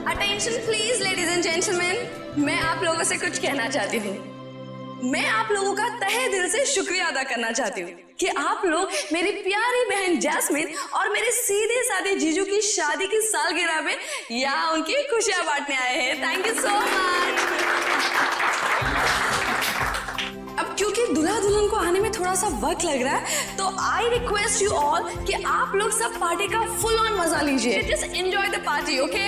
Attention please ladies and gentleman, मैं आप लोगों से कुछ कहना चाहती हूँ। मैं आप लोगों का तहे दिल से शुक्रिया अदा करना चाहती हूँ कि आप लोग मेरी प्यारी बहन जैस्मिन और मेरे सीधे साधे जीजू की शादी की सालगिरह में यहाँ उनकी खुशियां बांटने आए हैं। Thank you so much. अब क्योंकि दूल्हा दुल्हन को आने में थोड़ा सा वक्त लग रहा है, तो आई रिक्वेस्ट यू ऑल कि आप लोग सब पार्टी का फुल ऑन मजा लीजिए। Just enjoy the party, okay?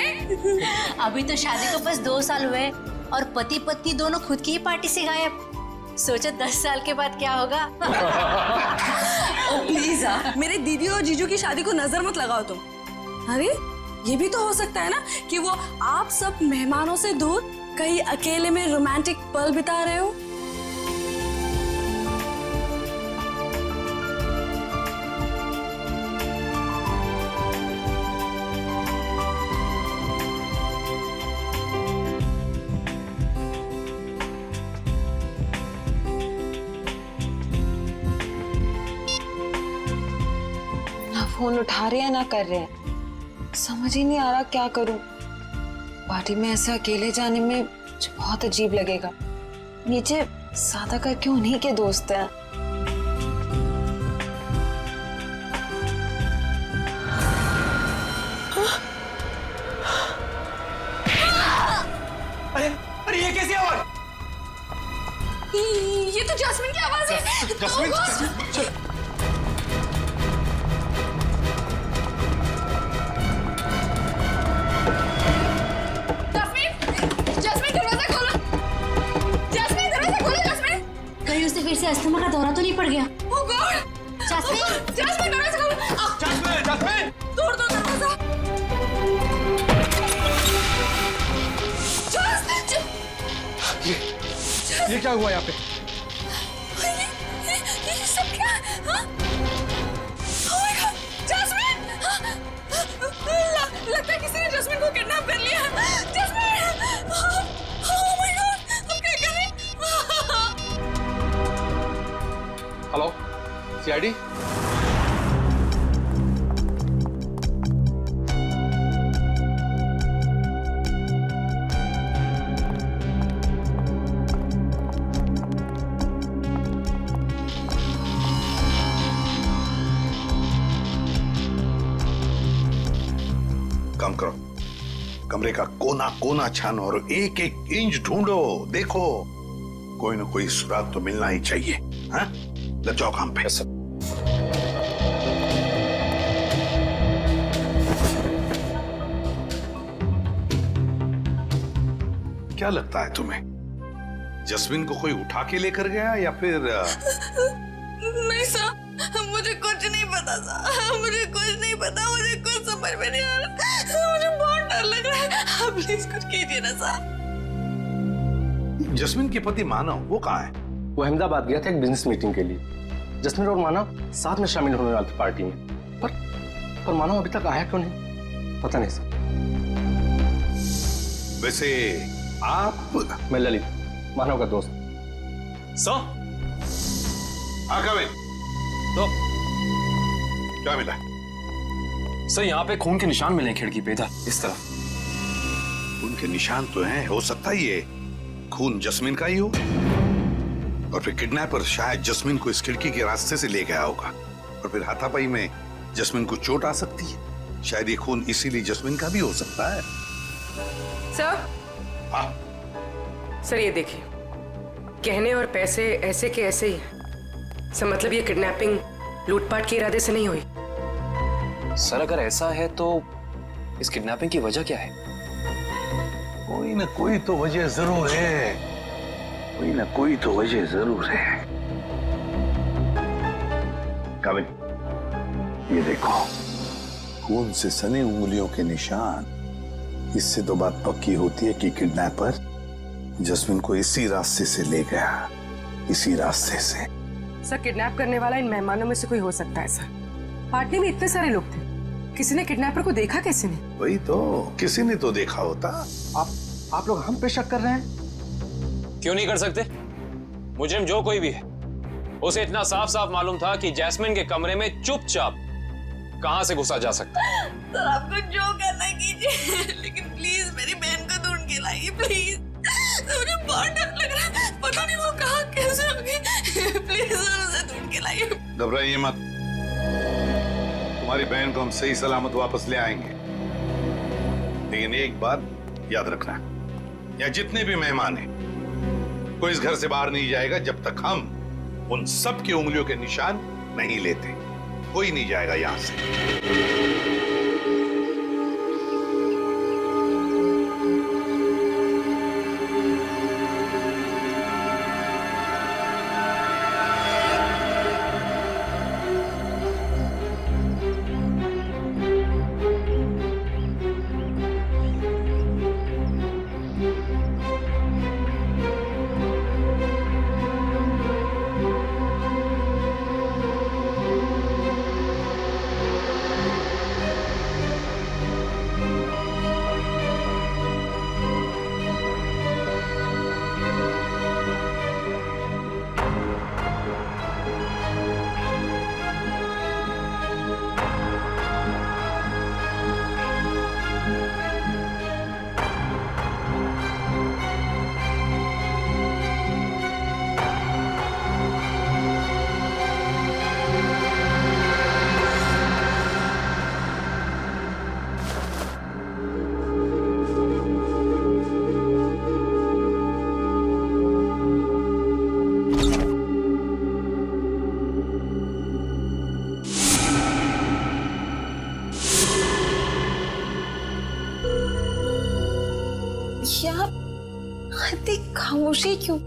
अभी तो शादी को बस 2 साल हुए और पति पत्नी दोनों खुद की ही पार्टी से गायब। सोचो 10 साल के बाद क्या होगा। ओ प्लीज मेरे दीदी और जीजू की शादी को नजर मत लगाओ तुम। अरे ये भी तो हो सकता है ना कि वो आप सब मेहमानों से दूर कहीं अकेले में रोमांटिक पल बिता रहे हो। फोन उठा रहे हैं ना कर रहे हैं, समझ ही नहीं आ रहा क्या करूं। पार्टी में ऐसे अकेले जाने में मुझे बहुत अजीब लगेगा। नीचे सादा करके उन्हीं के दोस्त हैं। अरे ये कैसी आवाज? ये तो जैस्मिन की आवाज है। जैस्मिन, चल। फिर से अस्थमा का दौरा तो नहीं पड़ गया? ओह गॉड! जैस्मिन, जैस्मिन दरवाजा खोलो। Jasmine, Jasmine! तोड़ दो दरवाजा। ये क्या हुआ यहाँ पे? ये सब क्या? हाँ? Oh my God! जैस्मिन! लगता है किसी ने जैस्मिन को किडनैप कर लिया। जैस्मिन! Oh my God! अब क्या करें? Hello, CID? कम करो, कमरे का कोना कोना छानो और एक एक इंच ढूंढो। देखो कोई ना कोई सुराग तो मिलना ही चाहिए। हाँ, लग जाओ काम पे। क्या लगता है तुम्हें, जस्मिन को कोई उठा के लेकर गया या फिर? नहीं सर, मुझे कुछ नहीं पता सर, मुझे कुछ नहीं पता, मुझे कुछ समझ में नहीं आ रहा, मुझे बहुत डर लग रहा है। आप प्लीज कुछ कीजिए ना सर। जस्मिन के पति मानव वो कहाँ है? वो अहमदाबाद गया था एक बिजनेस मीटिंग के लिए। जस्मिन और मानव साथ में शामिल होने वाले थे पार्टी में, पर मानव अभी तक आया क्यों नहीं, पता नहीं सर। वैसे आप? मैं ललित, मानव का दोस्त। सर, तो क्या मिला? सर यहाँ पे खून के निशान मिले खिड़की पे, इधर इस तरफ। उनके निशान तो हैं, हो सकता है ये खून जस्मिन का ही हो। और फिर किडनैपर शायद जस्मिन को इस खिड़की के रास्ते से ले गया होगा और फिर हाथापाई में जस्मिन को चोट आ सकती है। शायद ये खून इसीलिए जस्मिन का भी हो सकता है। सर, हाँ, सर ये देखिए, गहने और पैसे ऐसे के ऐसे ही हैं। सर मतलब ये किडनैपिंग लूटपाट के इरादे से नहीं हुई। सर अगर ऐसा है तो इस किडनैपिंग की वजह क्या है? कोई ना कोई तो वजह जरूर है, कोई ना कोई तो वजह जरूर है। काबिल, ये देखो, खून से सने उंगलियों के निशान। इससे तो बात पक्की होती है कि किडनैपर जस्मिन को इसी रास्ते से ले गया, इसी रास्ते से। सर किडनैप करने वाला इन मेहमानों में से कोई हो सकता है। सर पार्टी में इतने सारे लोग थे, किसी ने किडनैपर को देखा कैसे नहीं? वही तो, किसी ने तो देखा होता। आप लोग हम पे शक कर रहे हैं? क्यों नहीं कर सकते? मुजरिम जो कोई भी है, उसे इतना साफ साफ मालूम था कि जैस्मिन के कमरे में चुपचाप कहां से घुसा जा सकता है। तो आपको जो करना है कीजिए, लेकिन प्लीज मेरी बहन को ढूंढ के लाइए प्लीज। तो मुझे बहुत डर लग रहा है, पता नहीं वो कहाँ कैसे हो गई। प्लीज उसे ढूंढ के लाइए। घबराइए मत, तुम्हारी बहन को हम सही सलामत वापस ले आएंगे। लेकिन एक बात याद रखना, या जितने भी मेहमान हैं, कोई इस घर से बाहर नहीं जाएगा जब तक हम उन सब की उंगलियों के निशान नहीं लेते। कोई नहीं जाएगा यहां से। यार इतनी खामोशी क्यों?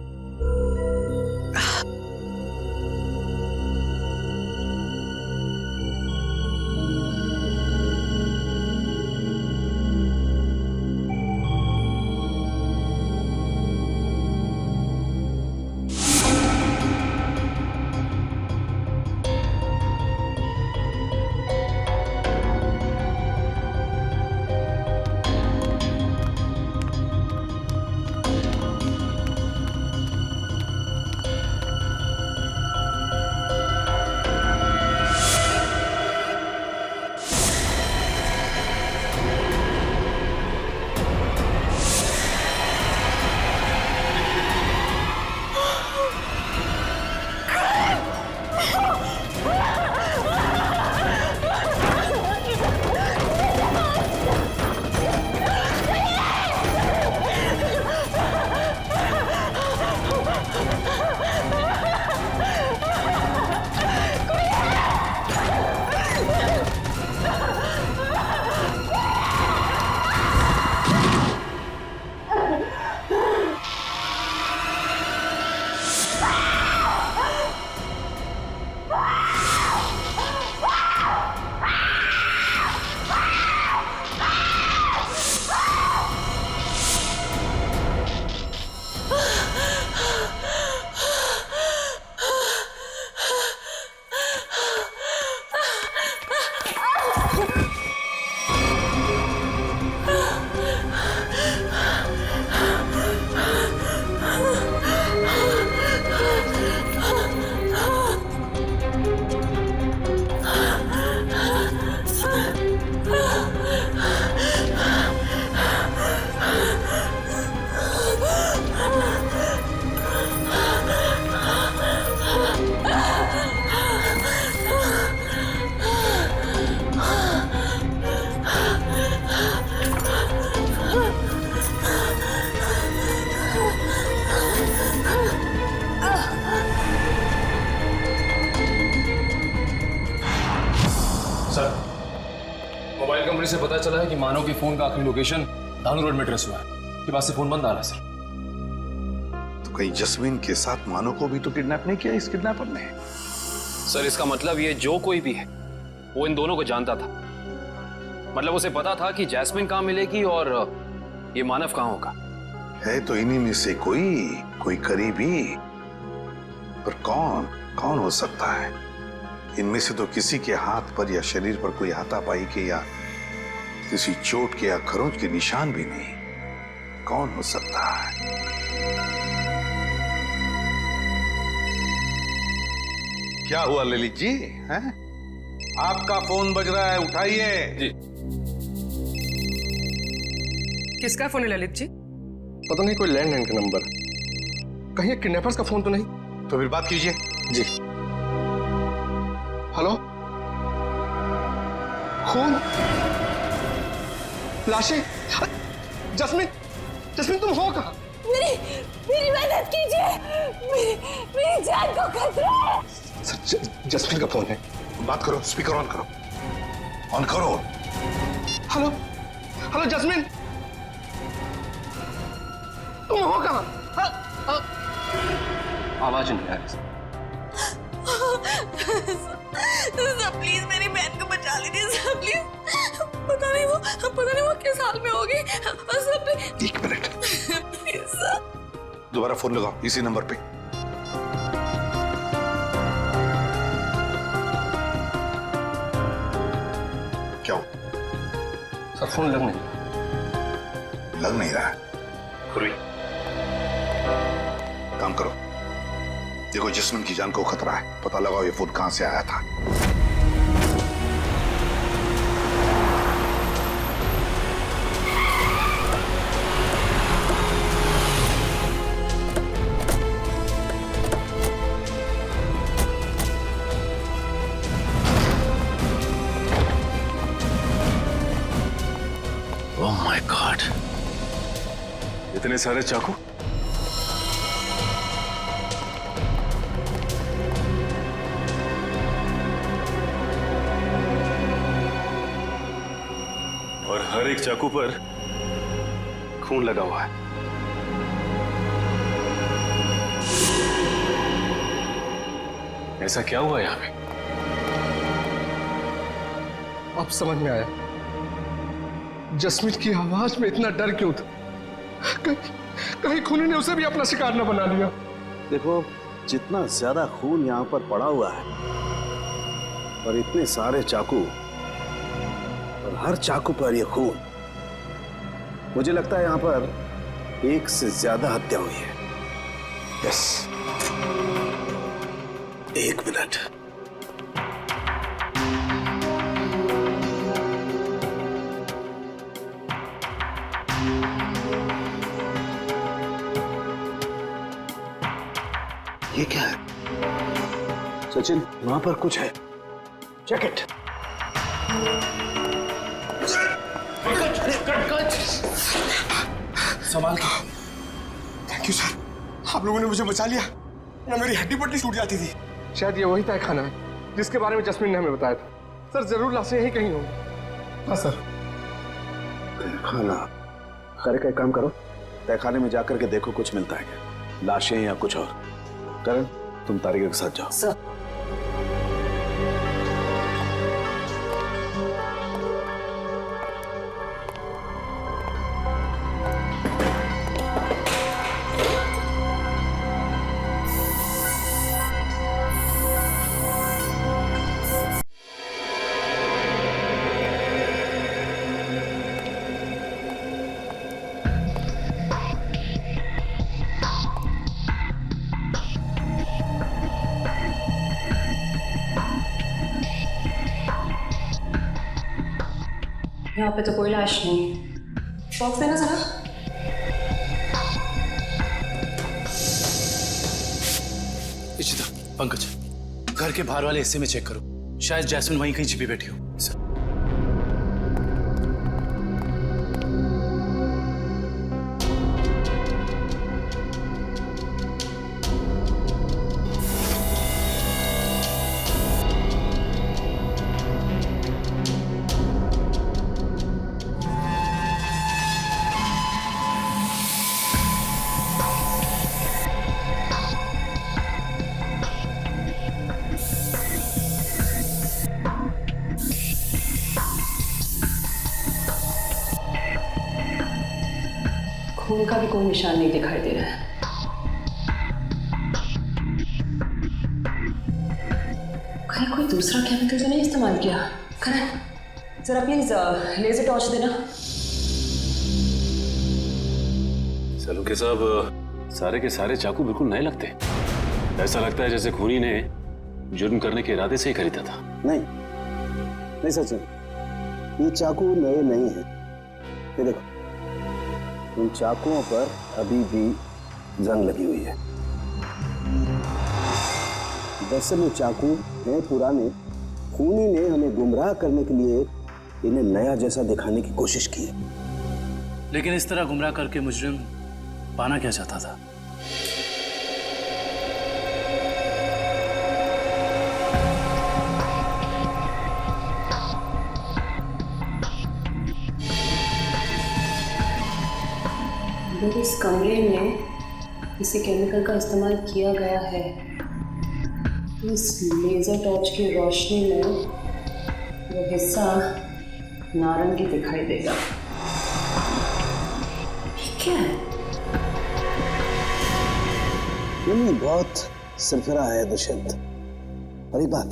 कमरे से पता चला है कि मानव के फोन का आखिरी लोकेशन धानु रोड में ट्रेस हुआ है। के पास से फोन बंद आ रहा है सर। तो कहीं जस्मीन के साथ मानव को भी तो किडनैप नहीं किया इस किडनैपर ने? सर इसका मतलब ये जो कोई भी है वो इन दोनों को जानता था। मतलब उसे पता था कि जैस्मिन कहाँ मिलेगी और ये मानव कहाँ होगा। है तो इन्हीं में से कोई करीबी, पर कौन हो सकता है? इनमें से तो किसी के हाथ पर या शरीर पर कोई हाथापाई के या किसी चोट के या खरोंच के निशान भी नहीं। कौन हो सकता है? क्या हुआ ललित जी? हैं? आपका फोन बज रहा है, उठाइए। जी। किसका फोन है ललित जी? पता नहीं, कोई लैंडलाइन का नंबर। कहीं किडनैपर्स का फोन तो नहीं? तो फिर बात कीजिए। जी। हेलो, खून, लाशें। जस्मीन तुम हो कहाँ? मेरी मदद कीजिए, मेरी जान को खतरा है। सर, जस्मीन का फोन है। बात करो, स्पीकर ऑन करो, ऑन करो। हेलो जस्मीन, तुम हो कहाँ? आवाज नहीं आ रही। सर प्लीज मेरी बहन को बचा लीजिए सर, प्लीज। पता नहीं वो किस हाल में होगी sir, please. 1 minute, please sir. दोबारा फोन लगाओ इसी नंबर पे। क्या हो? सर फोन लग नहीं रहा है। खुरी, काम करो, देखो जस्मिन की जान को खतरा है, पता लगाओ ये फोन कहां से आया था। ओह माय गॉड, इतने सारे चाकू। और हर एक चाकू पर खून लगा हुआ है। ऐसा क्या हुआ यहां पे? अब समझ में आया जस्मीन की आवाज में इतना डर क्यों था। कहीं खूनी ने उसे भी अपना शिकार न बना लिया। देखो, जितना ज्यादा खून यहाँ पर पड़ा हुआ है और इतने सारे चाकू और हर चाकू पर ये खून, मुझे लगता है यहाँ पर एक से ज्यादा हत्या हुई है। Yes, 1 minute. ये क्या है? सचिन, वहां पर कुछ है। Check it. संभाल के। थैंक यू सर, आप लोगों ने मुझे बचा लिया, ना मेरी हड्डी पट्टी टूट जाती थी। शायद ये वही तय खाना है जिसके बारे में जस्मीन ने हमें बताया था। सर जरूर लाशें यहीं कहीं होंगी। हाँ सर। खाना करे का एक काम करो, तहखाने में जाकर के देखो कुछ मिलता है क्या, लाशें या कुछ और। करण, तुम तारिका के साथ जाओ। सर, यहाँ पे तो कोई लाश नहीं। बॉक्स देना जरा। इशिता, पंकज, घर के बाहर वाले हिस्से में चेक करो, शायद जैस्मिन वहीं कहीं छिपी बैठी हो। सर। खून का भी कोई निशान नहीं दिखाई दे रहा है। कहीं कोई दूसरा केमिकल तो नहीं इस्तेमाल किया? करण, जरा प्लीज लेजर टॉर्च देना। सलूके साहब, सारे के सारे चाकू बिल्कुल नए लगते हैं। ऐसा लगता है जैसे खूनी ने जुर्म करने के इरादे से ही खरीदा था। नहीं सचिन, ये चाकू नए नहीं हैं। ये देखो, इन चाकुओं पर अभी भी जंग लगी हुई है। दरअसल ये चाकू हैं पुराने। खूनी ने हमें गुमराह करने के लिए इन्हें नया जैसा दिखाने की कोशिश की है। लेकिन इस तरह गुमराह करके मुजरिम पाना क्या चाहता था? अगर इस कमरे में किसी केमिकल का इस्तेमाल किया गया है तो इस लेजर टॉर्च की रोशनी में वो हिस्सा नारंगी दिखाई देगा। क्या है? ये बहुत सरफरा है दुष्यंत। और एक बात,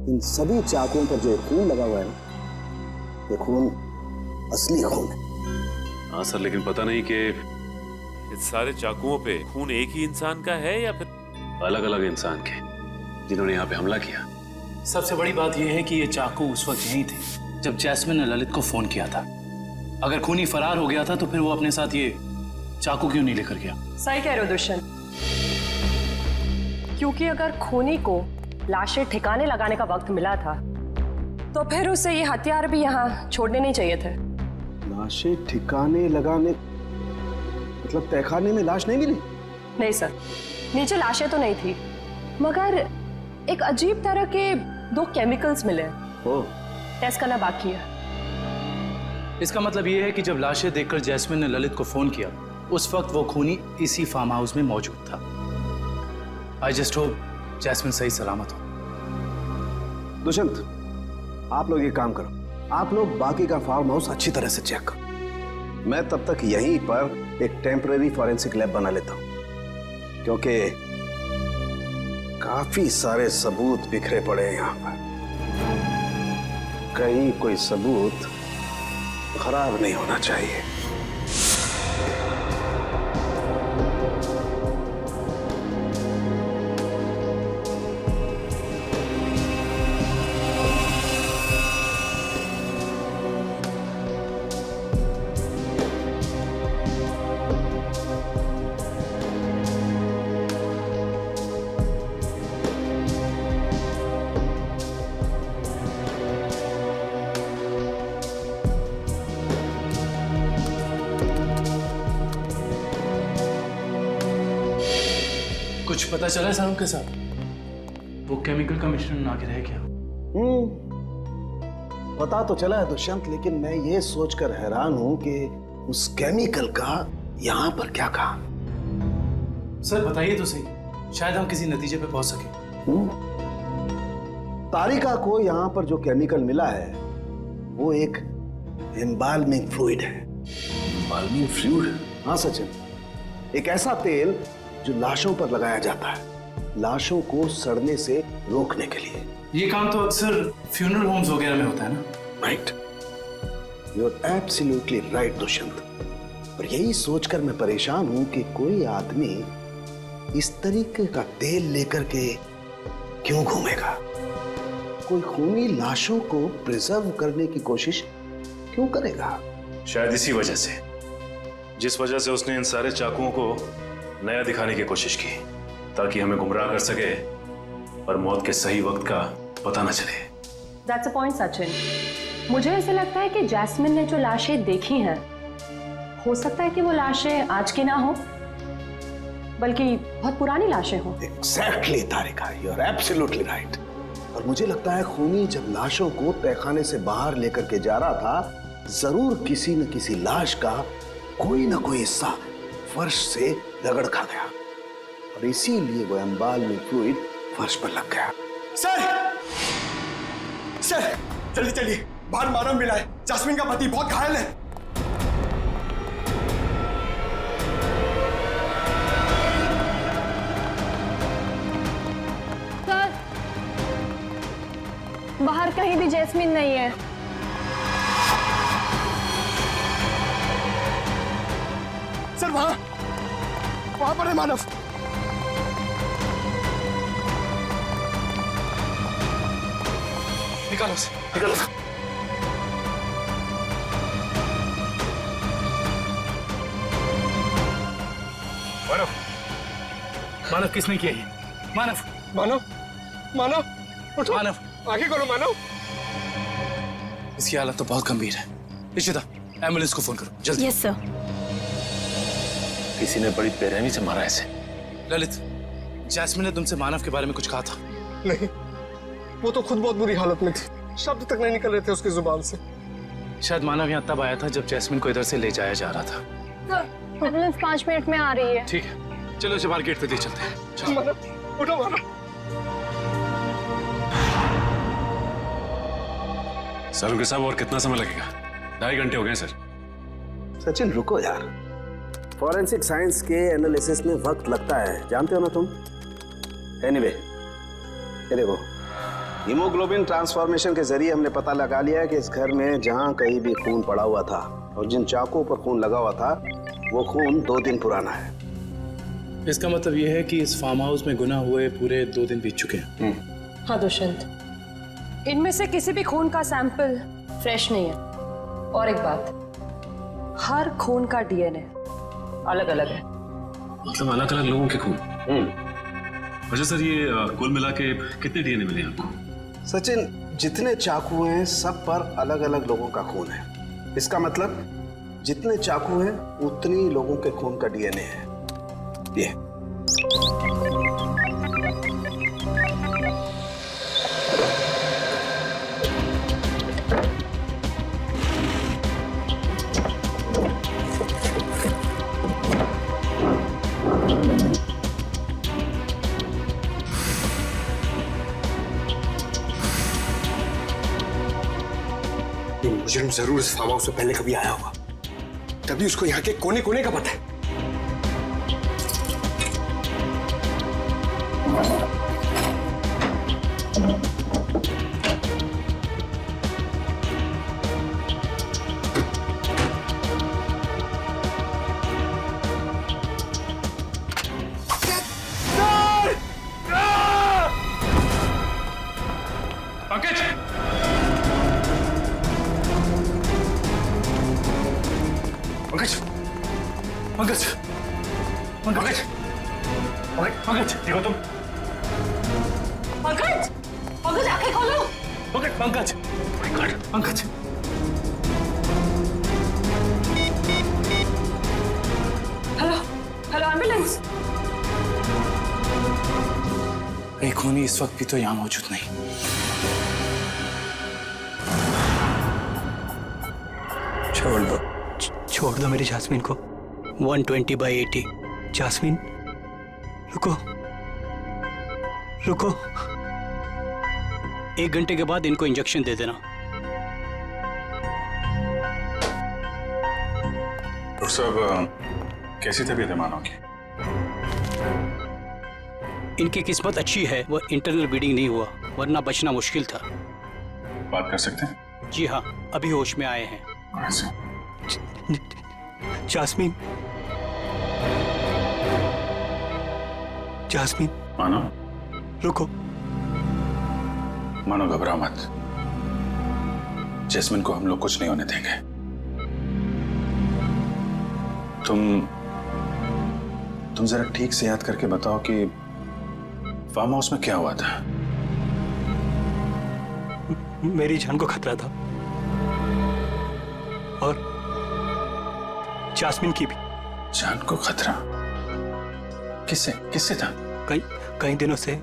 इन सभी चाकुओं पर जो खून लगा हुआ है ना, ये खून असली खून है। हाँ सर, लेकिन पता नहीं कि इस सारे चाकुओं पे खून एक ही इंसान का है या फिर अलग अलग इंसान के जिन्होंने यहाँ पे हमला किया। सबसे बड़ी बात यह है कि ये चाकू उस वक्त यहीं थे जब जैस्मिन ने ललित को फोन किया था। अगर खूनी फरार हो गया था तो फिर वो अपने साथ ये चाकू क्यों नहीं लेकर गया? सही कह रहे हो दुष्यंत, क्योंकि अगर खूनी को लाशें ठिकाने लगाने का वक्त मिला था तो फिर उसे ये हथियार भी यहाँ छोड़ने नहीं चाहिए थे। लाशें ठिकाने लगाने मतलब तहखाने में लाश नहीं मिली? नहीं सर, नीचे लाशें तो नहीं थी, मगर एक अजीब तरह के 2 केमिकल्स मिले। टेस्ट करना बाकी है। इसका मतलब ये है कि जब लाशें देखकर जैस्मिन ने ललित को फोन किया, उस वक्त वो खूनी इसी फार्म हाउस में मौजूद था। आई जस्ट होप जैस्मिन सही सलामत हो। दुष्यंत, आप लोग ये काम करो, आप लोग बाकी का फार्म हाउस अच्छी तरह से चेक करो। मैं तब तक यहीं पर एक टेम्परेरी फॉरेंसिक लैब बना लेता हूं, क्योंकि काफी सारे सबूत बिखरे पड़े हैं यहां पर। कहीं कोई सबूत खराब नहीं होना चाहिए। कुछ पता चला सर उनके साथ? वो केमिकल का मिश्रण आगे रह गया? पता तो चला है दुष्यंत, लेकिन मैं ये सोचकर हैरान हूं कि उस केमिकल का यहां पर क्या काम। सर बताइए तो सही, शायद हम किसी नतीजे पे पहुंच सके। तारिका को यहां पर जो केमिकल मिला है वो एक एम्बाल्मिंग फ्लूइड है। Embalming fluid? हाँ सचिन, एक ऐसा तेल जो लाशों पर लगाया जाता है, लाशों को सड़ने से रोकने के लिए। ये काम तो अक्सर फ्यूनरल होम्स वगैरह में होता है ना? Right, you are absolutely right Dushyant. और यही सोचकर मैं परेशान हूं कि कोई आदमी इस तरीके का तेल लेकर के क्यों घूमेगा। कोई खूनी लाशों को प्रिजर्व करने की कोशिश क्यों करेगा? शायद इसी वजह से, जिस वजह से उसने इन सारे चाकुओं को नया दिखाने की कोशिश की, ताकि हमें गुमराह कर सके और मौत के सही वक्त का पता न चले। That's a point, Sachin. मुझे ऐसा लगता है कि जैस्मिन ने जो लाशें देखी हैं, हो सकता है कि वो लाशें आज की ना हो, बल्कि बहुत पुरानी लाशें हों। Exactly, Tarika, you are absolutely right। और मुझे लगता है खूनी जब लाशों को तहखाने से बाहर लेकर के जा रहा था, जरूर किसी न किसी लाश का कोई ना कोई हिस्सा फर्श से रगड़ खा गया और इसीलिए वो एम्बाल्मिंग फ्लूइड फर्श पर लग गया। सर जल्दी चलिए, बाहर मानव मिला है। जैस्मिन का पति बहुत घायल है। बाहर कहीं भी जैस्मिन नहीं है। सर वहां पर है मानव। निकालो उसे, निकालो। मानव, मानव किसने किया ये? मानव, मानव, मानव, उठो। मानव, आगे करो मानव। इसकी हालत तो बहुत गंभीर है। इशिता, एम्बुलेंस को फोन करो जल्दी। Yes sir. किसी ने बड़ी बेरहमी से मारा इसे। ललित, जैस्मिन ने तुमसे मानव के बारे में कुछ कहा था? नहीं, वो तो खुद बहुत बुरी हालत में थी, शब्द तक नहीं निकल रहे थे उसकी जुबान से। शायद मानव यहाँ तब आया था जब जैस्मिन को इधर से ले जाया जा रहा था। एम्बुलेंस 5 मिनट में आ रही है। ठीक है, चलो इसे बाहर गेट पे ले चलते हैं। चलो। मानव, उठो मानव। सर साहब, और कितना समय लगेगा? 2.5 घंटे हो गए सर। सचिन रुको यार, फॉरेंसिक साइंस के एनालिसिस में वक्त लगता है, जानते हो ना तुम। एनीवे, ये देखो, हीमोग्लोबिन ट्रांसफॉर्मेशन के जरिए हमने पता लगा लिया है कि इस घर में जहां कहीं भी खून पड़ा हुआ था और जिन चाकुओं पर खून लगा हुआ था वो खून 2 दिन पुराना है। इसका मतलब यह है कि इस फार्म हाउस में गुनाह हुए पूरे 2 दिन बीत चुके हैं। हाँ दुष्यंत, इनमें से किसी भी खून का सैंपल फ्रेश नहीं है। और एक बात, हर खून का डीएनए अलग अलग है। मतलब अलग अलग लोगों के खून? अच्छा सर, ये कुल मिला के कितने डीएनए मिले आपको? सचिन, जितने चाकू हैं सब पर अलग अलग लोगों का खून है। इसका मतलब जितने चाकू हैं उतनी लोगों के खून का डीएनए है। ये मुजरिम जरूर इस फार्म हाउस से पहले कभी आया होगा, तभी उसको यहाँ के कोने कोने का पता है। पंकज! पंकज! पंकज! पंकज! पंकज, देखो तुम। पंकज! पंकज, आंखें खोलो। Pankaj! Pankaj! Pankaj! Hello, hello ambulance. एक खूनी इस वक्त भी तो यहाँ मौजूद नहीं। छोड़ दो मेरी जास्मिन को। 120/80। जास्मिन, रुको रुको। 1 घंटे के बाद इनको इंजेक्शन दे देना। डॉक्टर साहब, कैसी तबीयत है मानव की? इनकी किस्मत अच्छी है, वो इंटरनल ब्लीडिंग नहीं हुआ, वरना बचना मुश्किल था। बात कर सकते हैं? जी हाँ, अभी होश में आए हैं। Jasmine, jasmine. मानव, रुको। मानो, घबराओ मत। जैस्मिन को हम लोग कुछ नहीं होने देंगे। तुम जरा ठीक से याद करके बताओ कि फार्म हाउस में क्या हुआ था? मेरी जान को खतरा था और जास्मिन की भी। जान को खतरा? किससे किससे था? कई दिनों से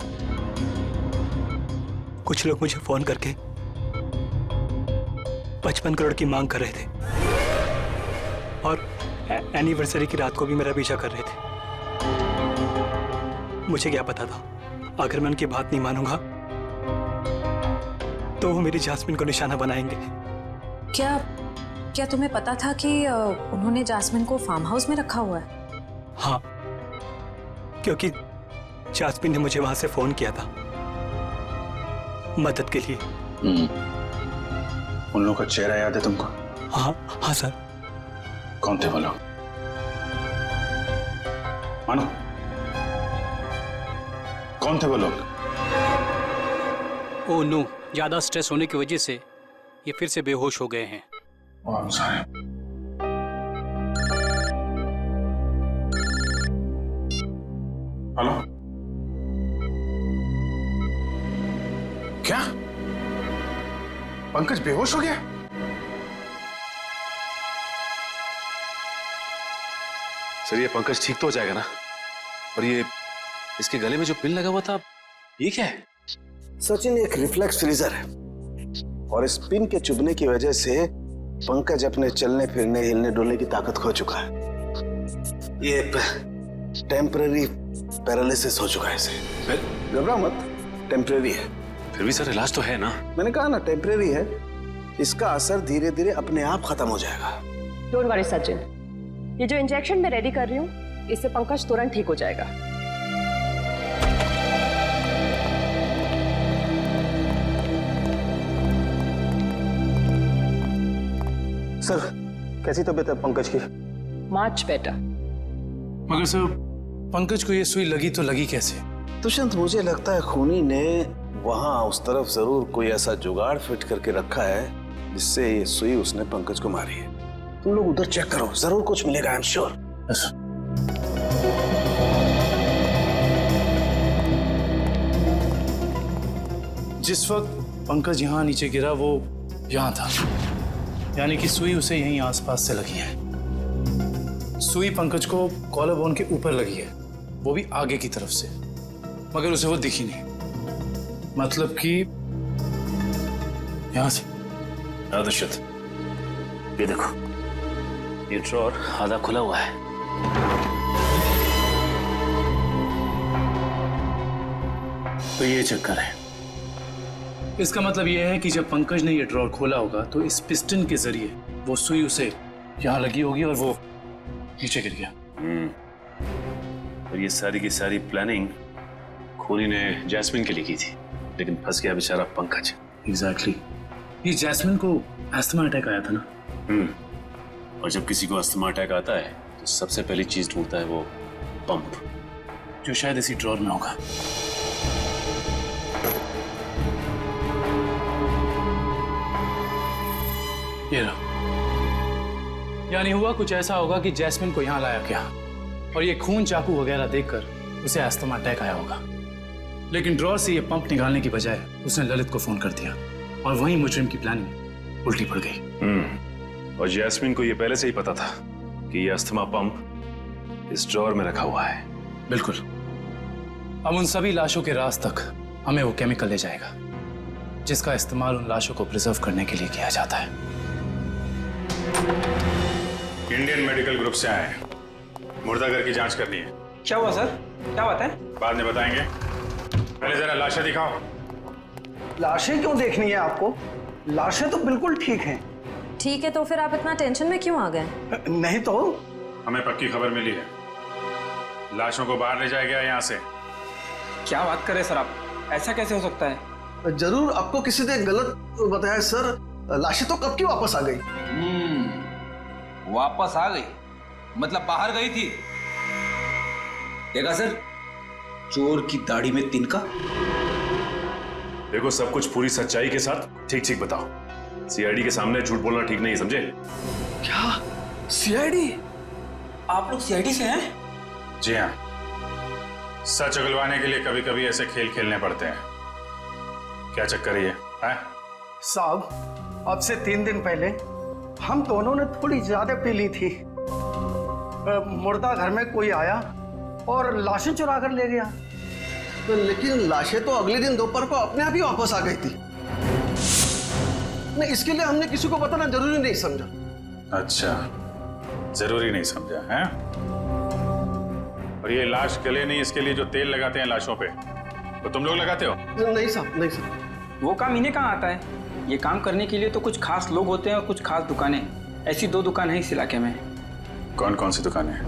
कुछ लोग मुझे फोन करके 55 करोड़ की मांग कर रहे थे और एनिवर्सरी की रात को भी मेरा पीछा कर रहे थे। मुझे क्या पता था, अगर मैं उनकी बात नहीं मानूंगा तो वो मेरी जास्मिन को निशाना बनाएंगे। क्या तुम्हें पता था कि उन्होंने जास्मिन को फार्म हाउस में रखा हुआ है? हाँ, क्योंकि जास्मिन ने मुझे वहां से फोन किया था मदद के लिए। उन लोगों का चेहरा याद है तुमको? हाँ हाँ सर। कौन थे वो लोग? मानो, कौन थे वो लोग? ओ नो, ज्यादा स्ट्रेस होने की वजह से ये फिर से बेहोश हो गए हैं। हेलो, क्या पंकज बेहोश हो गया? सर ये पंकज ठीक तो हो जाएगा ना? और ये इसके गले में जो पिन लगा हुआ था, ये क्या है? सचिन, एक रिफ्लेक्स फ्रीजर है और इस पिन के चुभने की वजह से पंकज अपने चलने फिरने हिलने डुलने की ताकत खो चुका है। ये टेम्पररी पैरालिसिस हो चुका है इसे। घबरा मत, टेम्पररी है। फिर भी सर इलाज तो है ना? मैंने कहा ना टेम्पररी है, इसका असर धीरे धीरे अपने आप खत्म हो जाएगा। डोंट वरी सचिन, ये जो इंजेक्शन मैं रेडी कर रही हूँ इससे पंकज तुरंत ठीक हो जाएगा। सर, कैसी तबीयत है पंकज की? Much better. मगर सर, पंकज को ये सुई लगी तो लगी कैसे? दुष्यंत, मुझे लगता है खूनी ने वहां उस तरफ जरूर कोई ऐसा जुगाड़ फिट करके रखा है जिससे ये सुई उसने पंकज को मारी है। तुम लोग उधर चेक करो, जरूर कुछ मिलेगा, आई एम श्योर। जिस वक्त पंकज यहाँ नीचे गिरा वो यहाँ था, यानी कि सुई उसे यहीं आसपास से लगी है। सुई पंकज को कॉलर बोन के ऊपर लगी है, वो भी आगे की तरफ से, मगर उसे वो दिखी नहीं। मतलब कि यहां से। दुष्यंत, ये देखो, ये ड्रॉर आधा खुला हुआ है। तो ये चक्कर है। इसका मतलब यह है कि जब पंकज ने ये ड्रॉर खोला होगा तो इस पिस्टन के जरिए वो सुई उसे यहां लगी होगी और वो नीचे गिर गया। और ये सारी की सारी प्लानिंग खूनी ने जैस्मिन के लिए की थी, लेकिन फंस गया बेचारा पंकज। एग्जैक्टली। ये जैस्मिन को अस्थमा अटैक आया था ना? और जब किसी को अस्थमा अटैक आता है तो सबसे पहली चीज ढूंढता है वो पंप, जो शायद इसी ड्रॉर में होगा। ये रहा। यानी हुआ कुछ ऐसा होगा कि जैस्मिन को यहां लाया गया और ये खून चाकू वगैरह देखकर उसे अस्थमा अटैक आया होगा, लेकिन ड्रॉर से ये पंप निकालने की बजाय उसने ललित को फोन कर दिया और वहीं मुजरिम की प्लानिंग उल्टी पड़ गई। और जैस्मिन को ये पहले से ही पता था कि ये अस्थमा पंप इस ड्रॉर में रखा हुआ है। बिल्कुल। अब उन सभी लाशों के राज तक हमें वो केमिकल ले जाएगा जिसका इस्तेमाल उन लाशों को प्रिजर्व करने के लिए किया जाता है। इंडियन मेडिकल ग्रुप से आए हैं, मुर्दाघर की जांच करनी है। क्या हुआ सर? क्या बात है? बाद में बताएंगे, पहले जरा लाशें दिखाओ। लाशें क्यों देखनी है आपको? लाशें तो बिल्कुल ठीक हैं। ठीक है, तो फिर आप इतना टेंशन में क्यों आ गए? नहीं तो हमें पक्की खबर मिली है, लाशों को बाहर ले जाया गया यहाँ से। क्या बात कर रहे सर आप? ऐसा कैसे हो सकता है? जरूर आपको किसी ने गलत बताया सर। लाशें तो कब की वापस आ गई। वापस आ गई मतलब बाहर गई थी। देखा सर, चोर की दाढ़ी में तिनका। देखो, सब कुछ पूरी सच्चाई के साथ ठीक ठीक बताओ। सीआईडी के सामने झूठ बोलना ठीक नहीं, समझे? क्या सीआईडी? आप लोग सीआईडी से हैं? जी हाँ, सच उगलवाने के लिए कभी कभी ऐसे खेल खेलने पड़ते हैं। क्या चक्कर है ये? साहब, अब से 3 दिन पहले हम दोनों ने थोड़ी ज्यादा पी ली थी। मुर्दा घर में कोई आया और लाशें चुरा कर ले गया। तो लेकिन लाशें तो अगले दिन दोपहर को अपने आप ही वापस आ गई थी। नहीं, इसके लिए हमने किसी को बताना जरूरी नहीं समझा। अच्छा, जरूरी नहीं समझा है? और ये लाश गले नहीं, इसके लिए जो तेल लगाते हैं लाशों पे, तो तुम लोग लगाते हो? नहीं साहब, नहीं साहब। वो काम इन्हें कहाँ आता है? ये काम करने के लिए तो कुछ खास लोग होते हैं और कुछ खास दुकानें। ऐसी 2 दुकान है इस इलाके में। कौन कौन सी दुकानें हैं?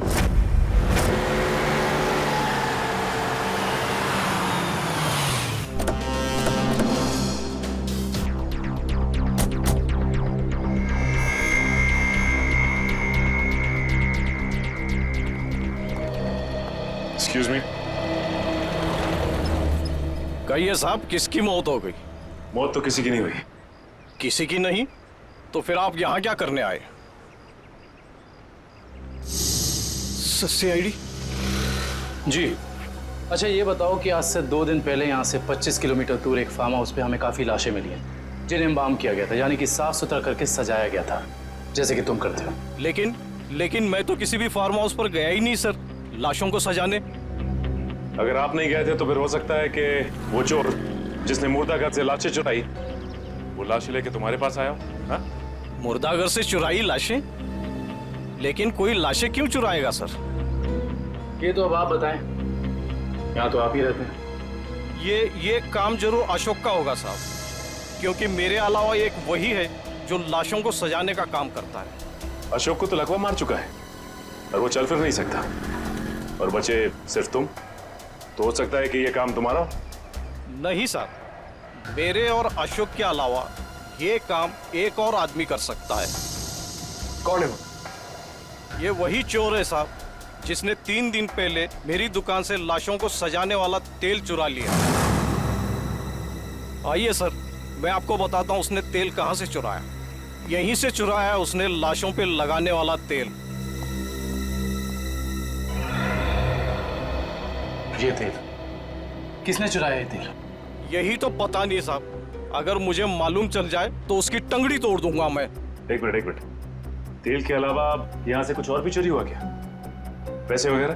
कहिए साहब, किसकी मौत हो गई? मौत तो किसी की नहीं हुई। किसी की नहीं? तो फिर आप यहाँ क्या करने आए? CID? जी। अच्छा ये बताओ कि आज से 2 दिन पहले यहाँ से 25 किलोमीटर दूर एक फार्म हाउस पे हमें काफ़ी लाशें मिली हैं जिन्हें एम्बाम किया गया था, यानी कि साफ सुथरा करके सजाया गया था, जैसे कि तुम करते हो। लेकिन मैं तो किसी भी फार्म हाउस पर गया ही नहीं सर, लाशों को सजाने। अगर आप नहीं गए थे तो फिर हो सकता है कि वो चोर जिसने मुर्दाघर से लाशें चुराई वो लाशें लेके तुम्हारे पास आया हो। हाँ? मुर्दाघर से चुराई लाशें? लेकिन कोई लाशें क्यों चुराएगा सर? ये तो अब आप बताएं, यहाँ तो आप ही रहते हैं। ये काम जरूर अशोक का होगा साहब, क्योंकि मेरे अलावा एक वही है जो लाशों को सजाने का काम करता है। अशोक को तो लकवा मार चुका है और वो चल फिर नहीं सकता, और बचे सिर्फ तुम। तो हो सकता है कि ये काम तुम्हारा हो। नहीं साहब, मेरे और अशोक के अलावा ये काम एक और आदमी कर सकता है। कौन है वो? ये वही चोर है साहब जिसने 3 दिन पहले मेरी दुकान से लाशों को सजाने वाला तेल चुरा लिया। आइए सर, मैं आपको बताता हूँ उसने तेल कहाँ से चुराया। यहीं से चुराया उसने लाशों पे लगाने वाला तेल। ये तेल किसने चुराया? ये तेल यही तो पता नहीं साहब, अगर मुझे मालूम चल जाए तो उसकी टंगड़ी तोड़ दूंगा मैं। एक मिनट, तेल के अलावा यहाँ से कुछ और भी चोरी हुआ क्या? पैसे वगैरह?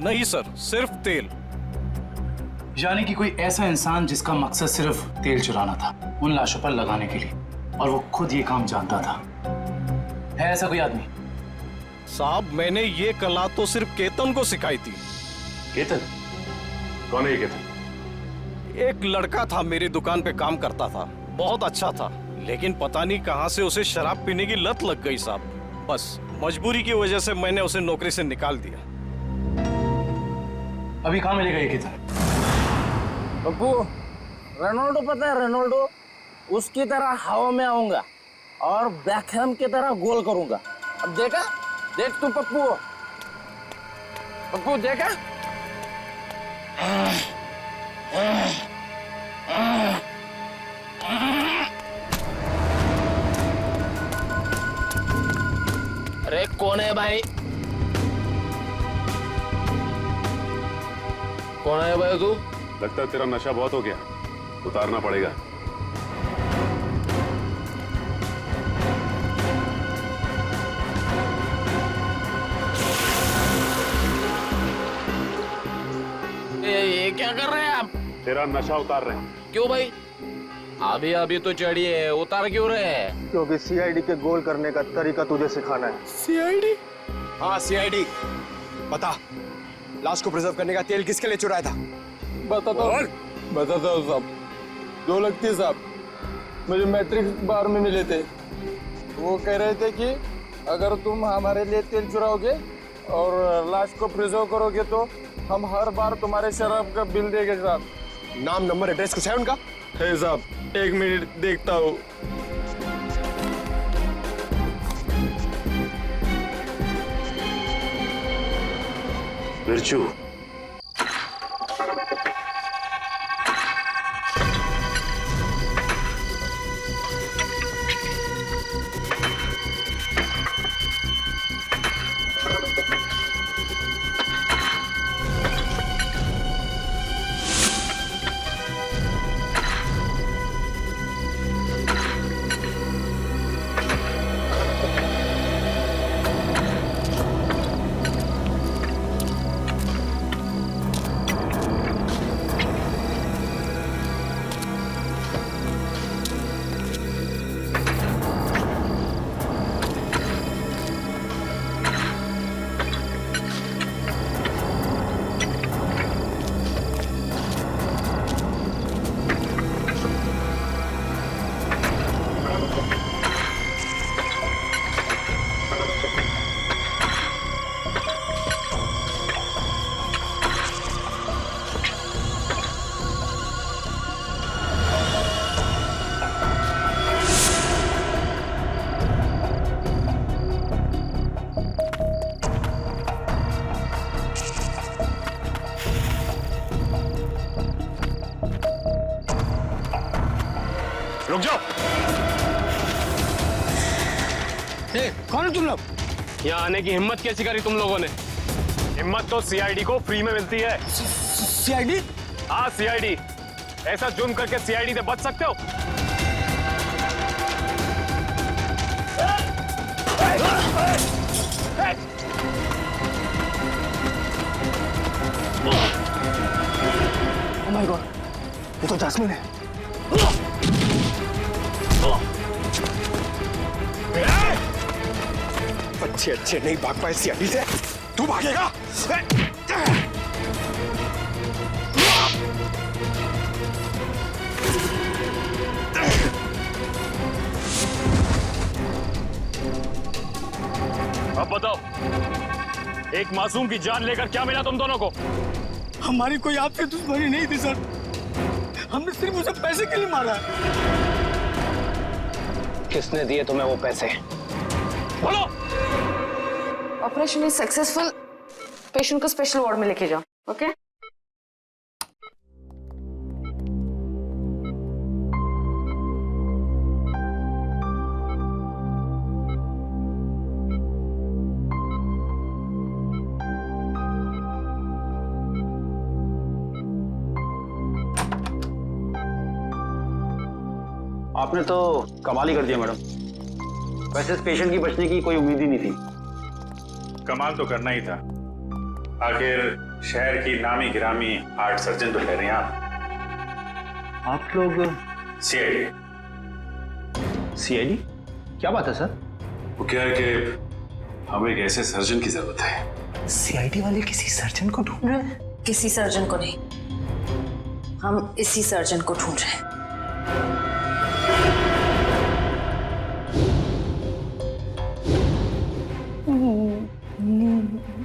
नहीं सर, सिर्फ तेल। यानी कि कोई ऐसा इंसान जिसका मकसद सिर्फ तेल चुराना था उन लाशों पर लगाने के लिए, और वो खुद ये काम जानता था। है ऐसा कोई आदमी? साहब मैंने ये कला तो सिर्फ केतन को सिखाई थी। केतन? कौन है ये केतन? एक लड़का था, मेरी दुकान पे काम करता था, बहुत अच्छा था, लेकिन पता नहीं कहां से उसे शराब पीने की लत लग गई साहब। बस मजबूरी की वजह से मैंने उसे नौकरी से निकाल दिया। अभी कहाँ मिलेगा ये केतन? पप्पू, रोनाल्डो पता है रोनाल्डो? उसकी तरह हवा में आऊंगा और बैकहैम की तरह गोल करूंगा। अब देखा? देख तू पप्पू, पप्पू देखा? अरे कौन है भाई? कौन है भाई तू? लगता है तेरा नशा बहुत हो गया, उतारना पड़ेगा। ये क्या कर रहे हैं आप? तेरा नशा उतार रहे हैं। क्यों भाई? अभी अभी तो चढ़ी है, उतार क्यों रहे हैं? क्योंकि CID के गोल करने का तरीका तुझे सिखाना है। CID? हाँ CID। बता, लाश को प्रिजर्व करने का तेल किसके लिए चुराया था? बताता हूँ साहब। 2 लगती साहब, मुझे मैट्रिक बार में मिले थे। वो कह रहे थे कि अगर तुम हमारे लिए तेल चुराओगे और लाश को प्रिजर्व करोगे तो हम हर बार तुम्हारे शराब का बिल देंगे साहब। नाम नंबर एड्रेस कुछ है उनका? है साहब, 1 मिनट देखता हूँ। बिरजू, रुक जाओ। कौन है तुम लोग? यहाँ आने की हिम्मत कैसी करी तुम लोगों ने? हिम्मत तो सीआईडी को फ्री में मिलती है। सीआईडी? हाँ सीआईडी। ऐसा जुर्म करके सीआईडी से बच सकते हो? ओह माय गॉड, ये तो जैस्मिन है। बच्चे अच्छे नहीं भाग पाए सीआईडी से, तू भागेगा? अब बताओ, एक मासूम की जान लेकर क्या मिला तुम दोनों को? हमारी कोई आपसे दुश्मनी नहीं थी सर, हमने सिर्फ उसे पैसे के लिए मारा है। किसने दिए तुम्हें वो पैसे? बोलो। Operation is successful. पेशेंट को स्पेशल वार्ड में लेके जाओ। ओके? आपने तो कमाल ही कर दिया मैडम। वैसे इस पेशेंट की बचने की कोई उम्मीद ही नहीं थी। कमाल तो करना ही था, आखिर शहर की नामी गिरामी हार्ट सर्जन तो ठहरे हैं आप लोग। सीआईडी। सीआईडी? क्या बात है सर? वो क्या है कि हमें एक ऐसे सर्जन की जरूरत है। सीआईडी वाले किसी सर्जन को ढूंढ रहे हैं? किसी सर्जन को नहीं, हम इसी सर्जन को ढूंढ रहे हैं।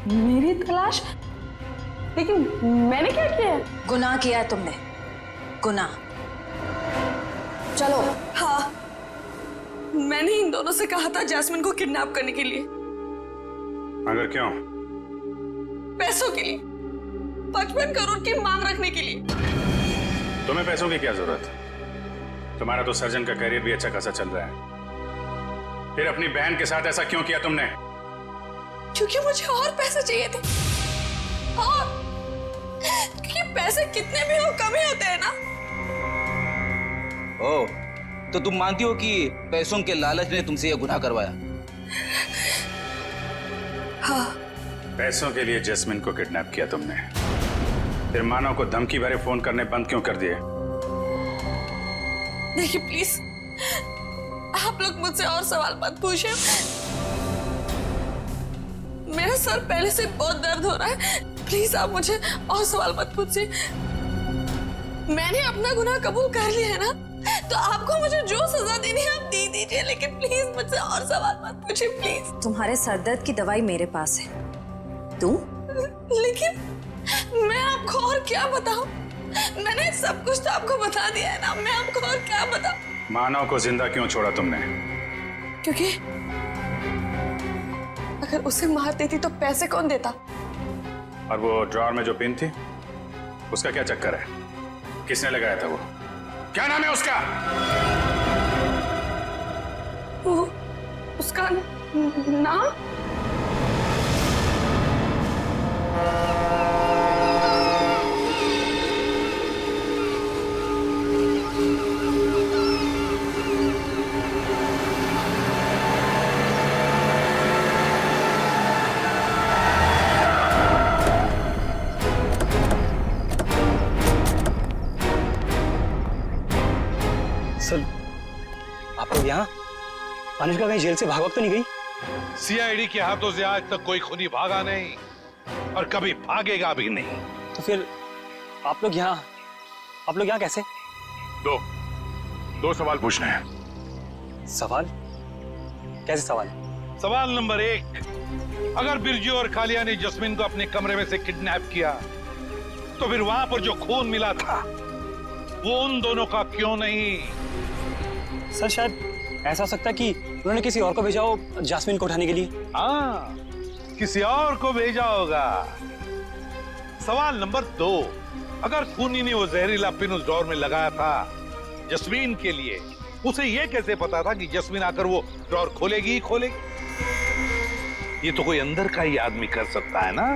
मेरी तलाश? लेकिन मैंने क्या किया है? गुनाह किया है तुमने, गुनाह। चलो। हाँ, मैंने इन दोनों से कहा था जैस्मिन को किडनैप करने के लिए। मगर क्यों? पैसों के लिए, 55 करोड़ की मांग रखने के लिए। तुम्हें पैसों की क्या जरूरत? तुम्हारा तो सर्जन का करियर भी अच्छा खासा चल रहा है, फिर अपनी बहन के साथ ऐसा क्यों किया तुमने? क्योंकि मुझे और पैसे चाहिए थे। और क्योंकि पैसे कितने भी हो कम ही होते हैं ना। ओह, तो तुम मानती हो कि पैसों के लालच ने तुमसे यह गुनाह करवाया? हाँ। पैसों के लिए जैस्मिन को किडनैप किया तुमने, फिर मानव को धमकी भरे फोन करने बंद क्यों कर दिए? देखिए प्लीज, आप लोग मुझसे और सवाल मत पूछिए। मेरा सर पहले से बहुत दर्द हो रहा है, प्लीज आप मुझे और सवाल मत पूछिए। मैंने अपना गुनाह कबूल कर लिया है ना, तो आपको मुझे जो सजा देनी है आप दे दीजिए, लेकिन प्लीज मुझसे और सवाल मत पूछिए प्लीज। तुम्हारे सरदर्द की दवाई मेरे पास है, तू? लेकिन मैं आपको और क्या बताऊं? मैंने सब कुछ तो आपको बता दिया है ना, मैं आपको और क्या बताऊं? मानव को जिंदा क्यों छोड़ा तुमने? क्योंकि अगर उसे मार देती तो पैसे कौन देता? और वो ड्रॉअर में जो पिन थी, उसका क्या चक्कर है? किसने लगाया था वो? क्या नाम है उसका? वो उसका नाम? सर, आप लोग यहाँ? अनुष्का कहीं जेल से भाग तो नहीं गई? सीआईडी के हाथों से आज तक कोई खूनी भागा नहीं और कभी भागेगा भी नहीं। तो फिर आप लोग यहाँ कैसे? दो सवाल पूछने हैं। सवाल? कैसे सवाल? सवाल नंबर 1, अगर बिरजू और कालिया ने जस्मिन को अपने कमरे में से किडनैप किया, तो फिर वहां पर जो खून मिला था वो उन दोनों का क्यों नहीं? सर, शायद ऐसा हो सकता है कि उन्होंने किसी और को भेजा हो जैस्मिन को उठाने के लिए। हाँ, किसी और को भेजा होगा। सवाल नंबर 2, अगर खूनी ने वो जहरीला पिन उस ड्रॉअर में लगाया था जस्मीन के लिए, उसे ये कैसे पता था कि जस्मीन आकर वो ड्रॉर खोलेगी ही खोलेगी? ये तो कोई अंदर का ही आदमी कर सकता है ना।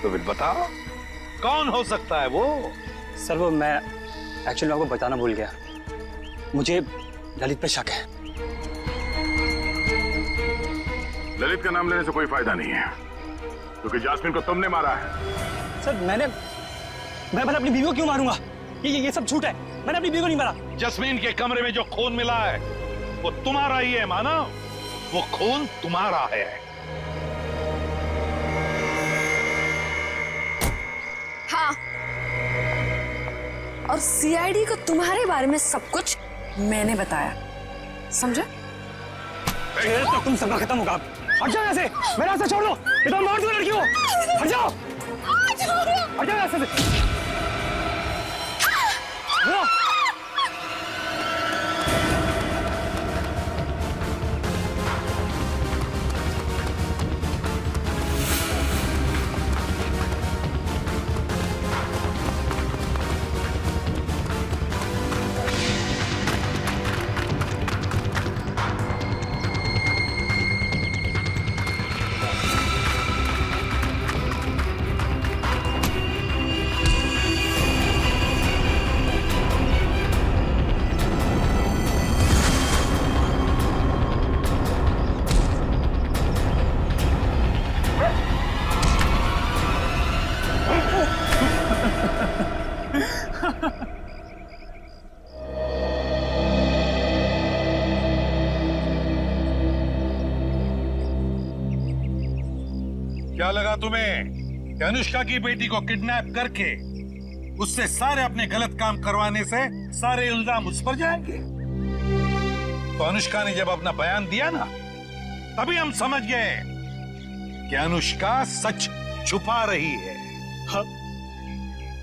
तो फिर बताओ कौन हो सकता है वो? सर वो मैं एक्चुअली आपको बताना भूल गया, मुझे ललित पे शक है। ललित का नाम लेने से कोई फायदा नहीं है, क्योंकि जास्मिन को तुमने मारा है। सर मैं अपनी बीवी को क्यों मारूंगा? ये सब झूठ है, मैंने अपनी बीवी को नहीं मारा। जस्मीन के कमरे में जो खून मिला है वो तुम्हारा ही है मानव, वो खून तुम्हारा है। हाँ, और सीआईडी को तुम्हारे बारे में सब कुछ मैंने बताया, समझे? तो तुम सबका खत्म होगा। हट जाओ यहाँ से, मेरा रास्ता छोड़ दो, ये तो मार दो लड़की को। हट जाओ, हट जाओ यहाँ से। क्या लगा तुम्हें कि अनुष्का की बेटी को किडनैप करके उससे सारे अपने गलत काम करवाने से सारे इल्जाम उस पर जाएंगे? तो अनुष्का ने जब अपना बयान दिया ना, तभी हम समझ गए कि अनुष्का सच छुपा रही है। हाँ,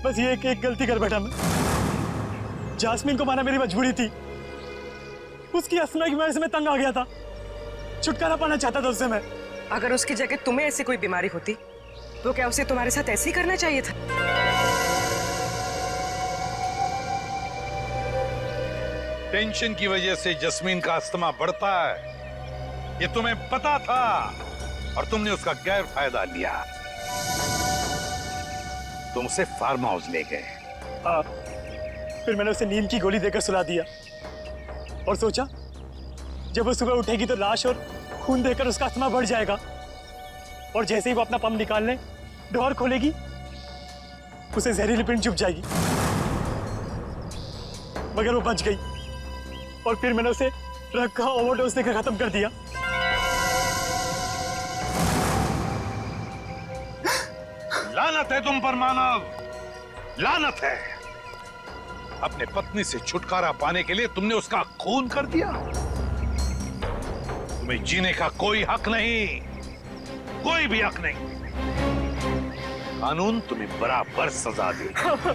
बस ये एक गलती कर बैठा मैं। जास्मीन को मारना मेरी मजबूरी थी, उसकी असना की वजह से मैं तंग आ गया था, छुटकारा पाना चाहता था उससे मैं। अगर उसकी जगह तुम्हें ऐसी कोई बीमारी होती तो क्या उसे तुम्हारे साथ ऐसे ही करना चाहिए था? टेंशन की वजह से जस्मीन का अस्थमा बढ़ता है, ये तुम्हें पता था और तुमने उसका गैर फायदा लिया। तुम उसे फार्म हाउस ले गए। हाँ, फिर मैंने उसे नींद की गोली देकर सुला दिया और सोचा जब वो सुबह उठेगी तो लाश और खून देकर उसका अस्थमा बढ़ जाएगा, और जैसे ही वो अपना पंप निकालने डोर खोलेगी उसे जहरीली पिंड चुभ जाएगी। मगर वो बच गई और फिर मैंने उसे ड्रग का ओवरडोज देकर खत्म कर दिया। लानत है तुम पर मानव, लानत है। अपने पत्नी से छुटकारा पाने के लिए तुमने उसका खून कर दिया। तुम्हें जीने का कोई हक नहीं, कोई भी हक नहीं। कानून तुम्हें बराबर सजा देगा।